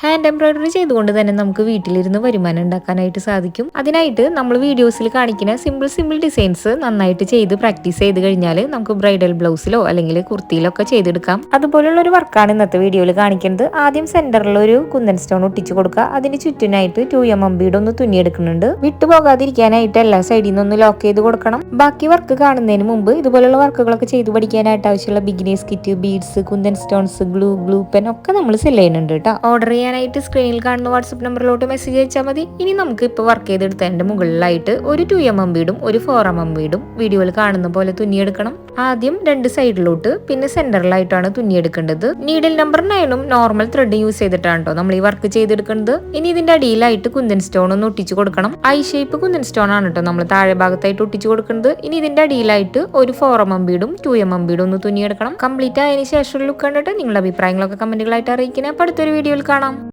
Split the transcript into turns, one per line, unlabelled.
Hand embroidery ചെയ്തുകൊണ്ട് തന്നെ നമുക്ക് വീട്ടിലിരുന്ന് വരുമാനം ഉണ്ടാക്കാനായിട്ട് സാധിക്കും. അതിനായിട്ട് നമ്മൾ വീഡിയോസിൽ കാണിക്കുന്ന സിമ്പിൾ ഡിസൈൻസ് നന്നായിട്ട് ചെയ്ത് പ്രാക്ടീസ് ചെയ്ത് കഴിഞ്ഞാൽ നമുക്ക് ബ്രൈഡൽ ബ്ലൗസിലോ അല്ലെങ്കിൽ കുർത്തിയിലോ ഒക്കെ ചെയ്തെടുക്കാം. അതുപോലുള്ള ഒരു വർക്കാണ് ഇന്നത്തെ വീഡിയോയിൽ കാണിക്കുന്നത്. ആദ്യം സെന്ററിൽ ഒരു കുന്തൻ സ്റ്റോൺ ഒട്ടിച്ചു കൊടുക്കുക. അതിന് ചുറ്റിനായിട്ട് 2mm ബീഡ് ഒന്ന് തുന്നിയെടുക്കുന്നുണ്ട്. വിട്ടുപോകാതിരിക്കാനായിട്ട് എല്ലാ സൈഡിൽ നിന്നൊന്ന് ലോക്ക് ചെയ്ത് കൊടുക്കണം. ബാക്കി വർക്ക് കാണുന്നതിന് മുമ്പ് ഇതുപോലുള്ള വർക്കുകളൊക്കെ ചെയ്ത് പഠിക്കാനായിട്ട് ആവശ്യമുള്ള beginners kit, beads, kundan stones, glue pen ഒക്കെ നമ്മൾ സെല് ചെയ്യുന്നുണ്ട് കേട്ടോ. ഓർഡർ ചെയ്യാനായിട്ട് സ്ക്രീനിൽ കാണുന്ന വാട്സ്ആപ്പ് നമ്പറിലോട്ട് മെസ്സേജ് അയച്ചാൽ മതി. ഇനി നമുക്ക് ഇപ്പോൾ വർക്ക് ചെയ്തെടുത്തതിന്റെ മുകളിലായിട്ട് ഒരു 2mm ബീഡും ഒരു 4mm ബീഡും വീഡിയോയിൽ കാണുന്ന പോലെ തുന്നിയെടുക്കണം. ആദ്യം രണ്ട് സൈഡിലോട്ട് പിന്നെ സെന്ററിലായിട്ടാണ് തുന്നിയെടുക്കേണ്ടത്. നീഡിൽ നമ്പർ 9ഉം നോർമൽ ത്രെഡ് യൂസ് ചെയ്തിട്ടാണ് കേട്ടോ നമ്മൾ ഈ വർക്ക് ചെയ്തെടുക്കുന്നത്. ഇനി ഇതിന്റെ അടിയിലായിട്ട് കുന്തൻ സ്റ്റോൺ ഒന്ന് ഒട്ടിച്ചു കൊടുക്കണം. ഐ ഷേപ്പ് കുന്തൻ സ്റ്റോൺ ആണ് കേട്ടോ നമ്മൾ താഴെ ഭാഗത്തായിട്ട് ഒട്ടിച്ചു കൊടുക്കുന്നത്. ഇനി ഇതിന്റെ അടിയിലായിട്ട് ഒരു 4mm ബീഡും 2mm ബീഡും ഒന്ന് തുന്നിയെടുക്കണം. കംപ്ലീറ്റ് ആയതിനു ശേഷം ലുക്ക് കണ്ടിട്ട് നിങ്ങളുടെ അഭിപ്രായങ്ങളൊക്കെ കമന്റുകളായിട്ട് അറിയിക്കണം. അപ്പോൾ അടുത്തൊരു വീഡിയോയിൽ കാണാം.